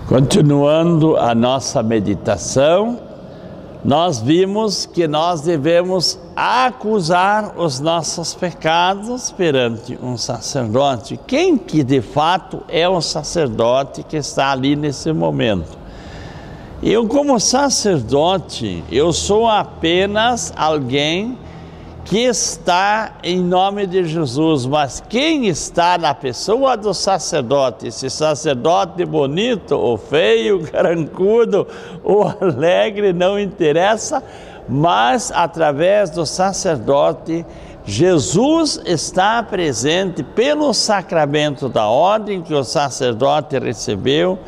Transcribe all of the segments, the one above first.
Continuando a nossa meditação, nós vimos que nós devemos acusar os nossos pecados perante um sacerdote. Quem que de fato é o sacerdote que está ali nesse momento? Eu, como sacerdote, eu sou apenas alguém que está em nome de Jesus, mas quem está na pessoa do sacerdote, esse sacerdote bonito ou feio, carancudo ou alegre, não interessa, mas através do sacerdote, Jesus está presente pelo sacramento da ordem que o sacerdote recebeu,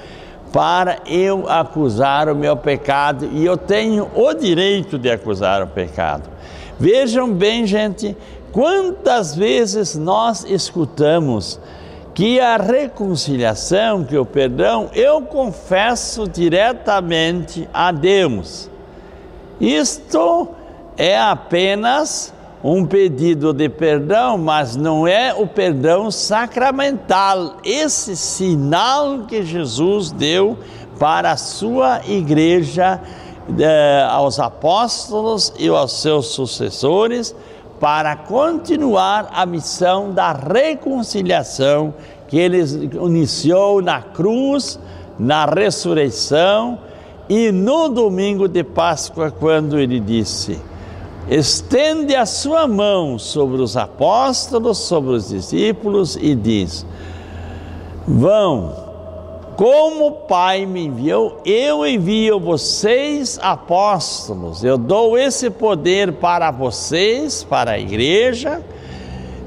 para eu acusar o meu pecado, e eu tenho o direito de acusar o pecado. Vejam bem, gente, quantas vezes nós escutamos que a reconciliação, que o perdão, eu confesso diretamente a Deus. Isto é apenas um pedido de perdão, mas não é o perdão sacramental, esse sinal que Jesus deu para a sua igreja, aos apóstolos e aos seus sucessores, para continuar a missão da reconciliação que ele iniciou na cruz, na ressurreição e no domingo de Páscoa, quando ele disse: estende a sua mão sobre os apóstolos, sobre os discípulos e diz: vão, como o Pai me enviou, eu envio vocês apóstolos. Eu dou esse poder para vocês, para a igreja,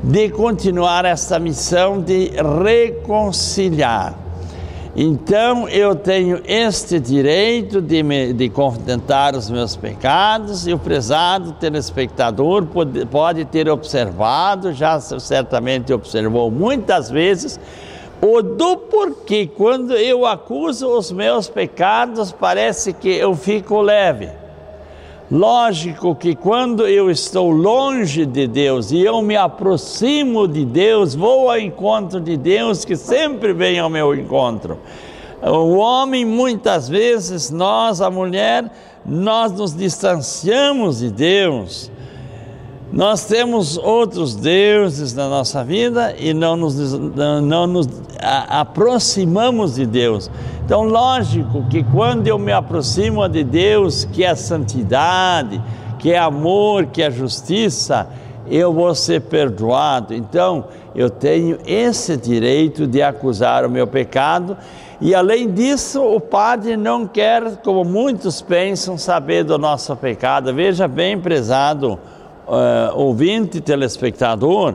de continuar essa missão de reconciliar. Então eu tenho este direito de confessar os meus pecados, e o prezado telespectador pode ter observado, já certamente observou muitas vezes, o do porquê quando eu acuso os meus pecados parece que eu fico leve. Lógico que quando eu estou longe de Deus e eu me aproximo de Deus, vou ao encontro de Deus, que sempre vem ao meu encontro. O homem, muitas vezes, nós, a mulher, nós nos distanciamos de Deus. Nós temos outros deuses na nossa vida e não nos aproximamos de Deus. Então, lógico que quando eu me aproximo de Deus, que é santidade, que é amor, que é justiça, eu vou ser perdoado. Então, eu tenho esse direito de acusar o meu pecado. E além disso, o padre não quer, como muitos pensam, saber do nosso pecado. Veja bem, prezado ouvinte, telespectador,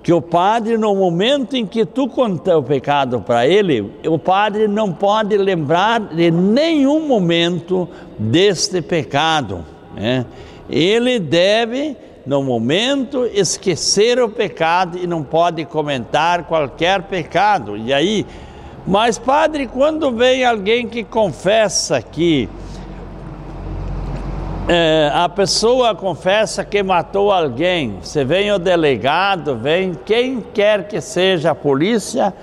que o padre, no momento em que tu conta o pecado para ele, o padre não pode lembrar de nenhum momento deste pecado, né? Ele deve, no momento, esquecer o pecado e não pode comentar qualquer pecado. E aí, mas padre, quando vem alguém que confessa que a pessoa confessa que matou alguém, você vem o delegado, vem quem quer que seja a polícia,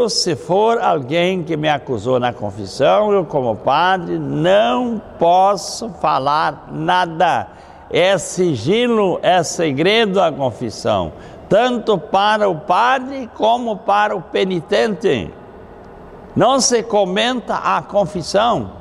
se for alguém que me acusou na confissão, eu como padre não posso falar nada, é sigilo, é segredo a confissão, tanto para o padre como para o penitente, não se comenta a confissão.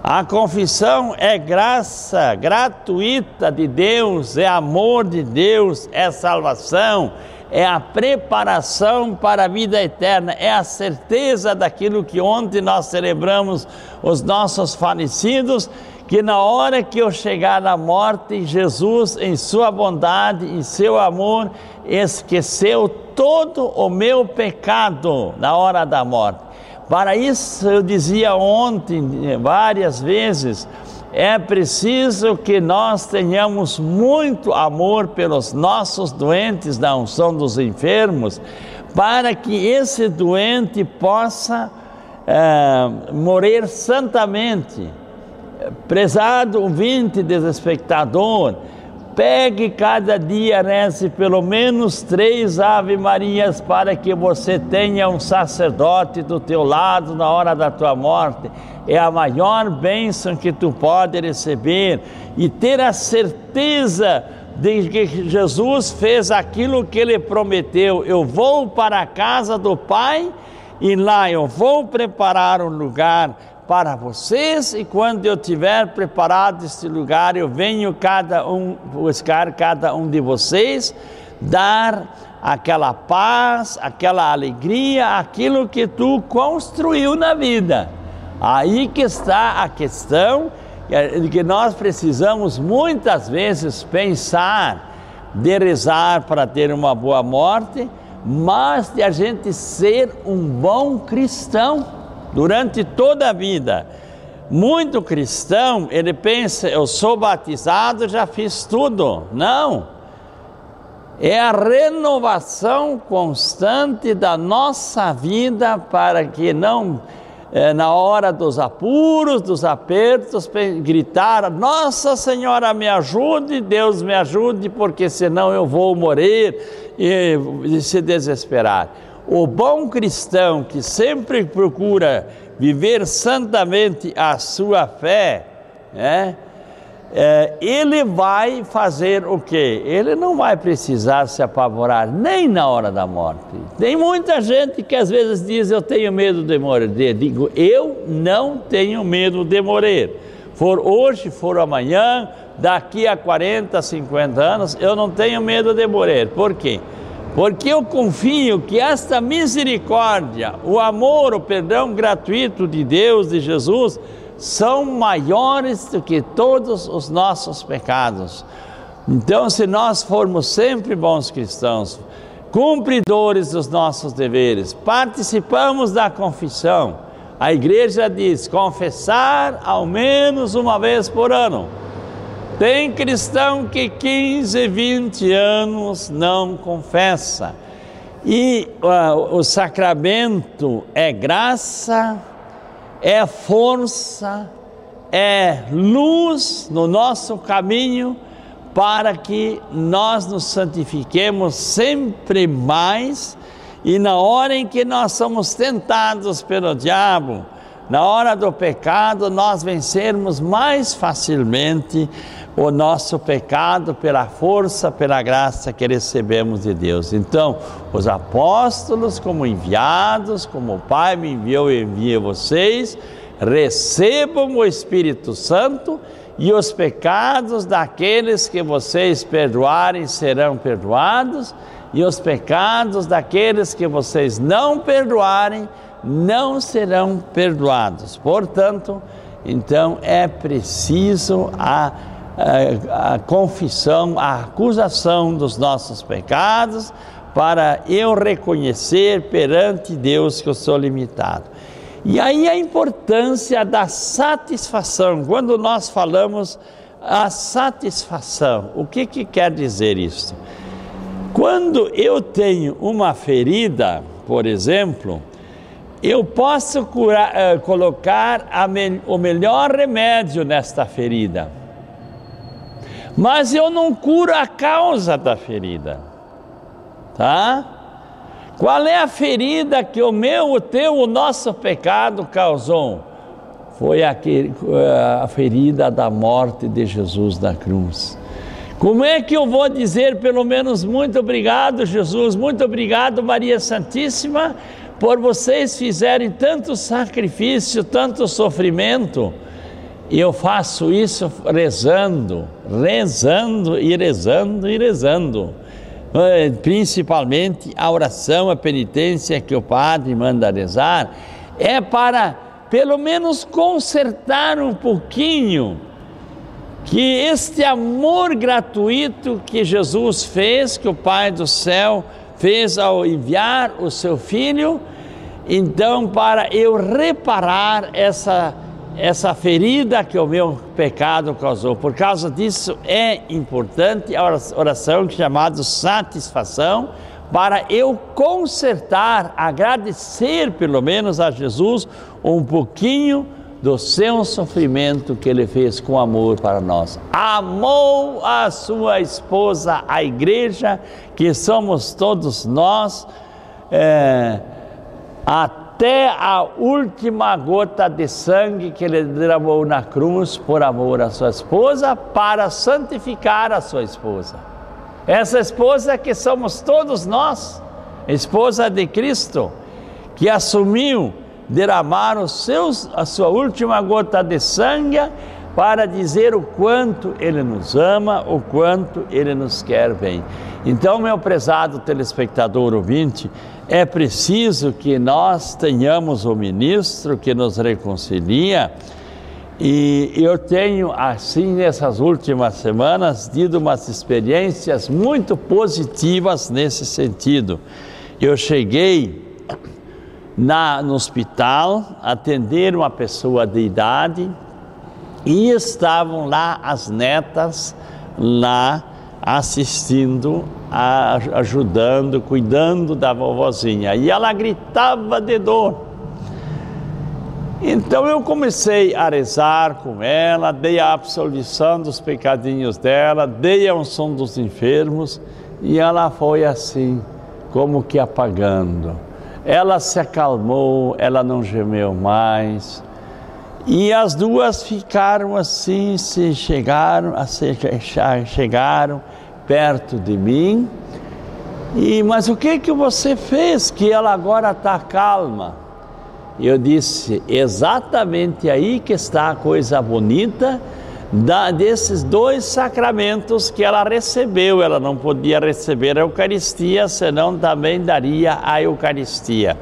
A confissão é graça gratuita de Deus, é amor de Deus, é salvação, é a preparação para a vida eterna, é a certeza daquilo que ontem nós celebramos os nossos falecidos, que na hora que eu chegar na morte, Jesus, em sua bondade, em seu amor, esqueceu todo o meu pecado na hora da morte. Para isso, eu dizia ontem, várias vezes, é preciso que nós tenhamos muito amor pelos nossos doentes da unção dos enfermos, para que esse doente possa morrer santamente. Prezado ouvinte, telespectador, Pegue cada dia, reze pelo menos 3 Ave Marias para que você tenha um sacerdote do teu lado na hora da tua morte. É a maior bênção que tu pode receber e ter a certeza de que Jesus fez aquilo que Ele prometeu. Eu vou para a casa do Pai e lá eu vou preparar um lugar para vocês, e quando eu tiver preparado este lugar, eu venho buscar cada um de vocês, dar aquela paz, aquela alegria, aquilo que tu construiu na vida. Aí que está a questão, que nós precisamos muitas vezes pensar de rezar para ter uma boa morte, mas de a gente ser um bom cristão durante toda a vida. Muito cristão, ele pensa, eu sou batizado, já fiz tudo. Não, é a renovação constante da nossa vida para que não, na hora dos apuros, dos apertos, gritar, Nossa Senhora me ajude, Deus me ajude, porque senão eu vou morrer e se desesperar. O bom cristão que sempre procura viver santamente a sua fé, ele vai fazer o quê? Ele não vai precisar se apavorar nem na hora da morte. Tem muita gente que às vezes diz, eu tenho medo de morrer. Digo, eu não tenho medo de morrer. For hoje, for amanhã, daqui a 40, 50 anos, eu não tenho medo de morrer. Por quê? Porque eu confio que esta misericórdia, o amor, o perdão gratuito de Deus, de Jesus, são maiores do que todos os nossos pecados. Então, se nós formos sempre bons cristãos, cumpridores dos nossos deveres, participamos da confissão, a igreja diz, confessar ao menos uma vez por ano. Tem cristão que 15, 20 anos não confessa. E o sacramento é graça, é força, é luz no nosso caminho para que nós nos santifiquemos sempre mais, e na hora em que nós somos tentados pelo diabo, na hora do pecado, nós vencermos mais facilmente o nosso pecado pela força, pela graça que recebemos de Deus. Então, os apóstolos, como enviados, como o Pai me enviou e envia vocês, recebam o Espírito Santo, e os pecados daqueles que vocês perdoarem serão perdoados, e os pecados daqueles que vocês não perdoarem não serão perdoados. Portanto, então é preciso a confissão, a acusação dos nossos pecados, para eu reconhecer perante Deus que eu sou limitado. E aí a importância da satisfação. Quando nós falamos a satisfação, o que quer dizer isso? Quando eu tenho uma ferida, por exemplo, eu posso colocar o melhor remédio nesta ferida, mas eu não curo a causa da ferida, tá? Qual é a ferida que o nosso pecado causou? Foi a ferida da morte de Jesus na cruz. Como é que eu vou dizer pelo menos muito obrigado, Jesus, muito obrigado, Maria Santíssima, por vocês fizerem tanto sacrifício, tanto sofrimento? E eu faço isso rezando, principalmente a oração, a penitência que o padre manda rezar, é para pelo menos consertar um pouquinho que este amor gratuito que Jesus fez, que o Pai do céu fez ao enviar o seu Filho, então para eu reparar essa ferida que o meu pecado causou. Por causa disso é importante a oração chamada satisfação, para eu consertar, agradecer pelo menos a Jesus um pouquinho do seu sofrimento que Ele fez com amor para nós. Amou a sua esposa, a igreja, que somos todos nós, até a última gota de sangue que Ele derramou na cruz por amor à sua esposa, para santificar a sua esposa. Essa esposa que somos todos nós, esposa de Cristo, que assumiu derramar a sua última gota de sangue para dizer o quanto Ele nos ama, o quanto Ele nos quer bem. Então, meu prezado telespectador ouvinte, é preciso que nós tenhamos um ministro que nos reconcilia, e eu tenho, assim, nessas últimas semanas, tido umas experiências muito positivas nesse sentido. Eu cheguei no hospital, atender uma pessoa de idade, e estavam lá as netas, lá assistindo, ajudando, cuidando da vovozinha, e ela gritava de dor. Então eu comecei a rezar com ela, dei a absolvição dos pecadinhos dela, dei a unção dos enfermos, e ela foi assim, como que apagando. Ela se acalmou, ela não gemeu mais, e as duas ficaram assim, chegaram perto de mim. Mas o que você fez que ela agora está calma? Eu disse, exatamente aí que está a coisa bonita desses dois sacramentos que ela recebeu. Ela não podia receber a Eucaristia, senão também daria a Eucaristia.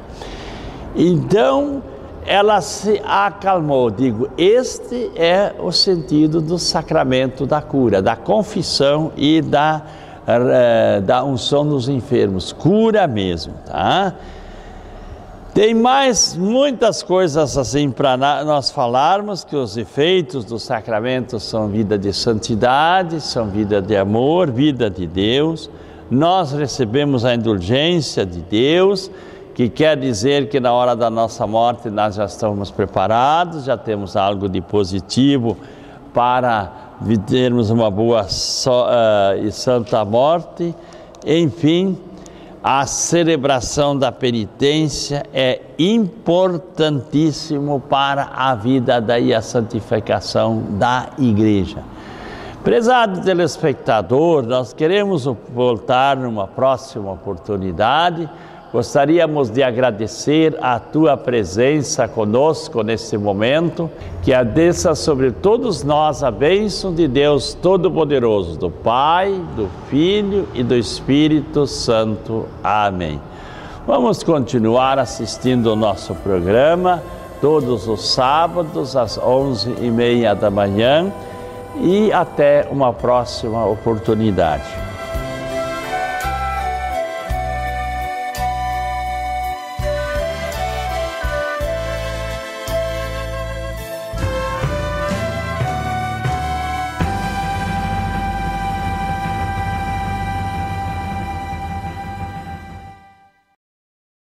Então, ela se acalmou. Digo, este é o sentido do sacramento da cura, da confissão e da unção dos enfermos. Cura mesmo, tá? Tem mais muitas coisas assim para nós falarmos, que os efeitos do sacramento são vida de santidade, são vida de amor, vida de Deus. Nós recebemos a indulgência de Deus, que quer dizer que na hora da nossa morte nós já estamos preparados, já temos algo de positivo para termos uma boa e santa morte. Enfim, a celebração da penitência é importantíssimo para a vida e a santificação da igreja. Prezado telespectador, nós queremos voltar numa próxima oportunidade. Gostaríamos de agradecer a tua presença conosco nesse momento, que desça sobre todos nós a bênção de Deus Todo-Poderoso, do Pai, do Filho e do Espírito Santo. Amém. Vamos continuar assistindo o nosso programa todos os sábados às 11h30 da manhã, e até uma próxima oportunidade.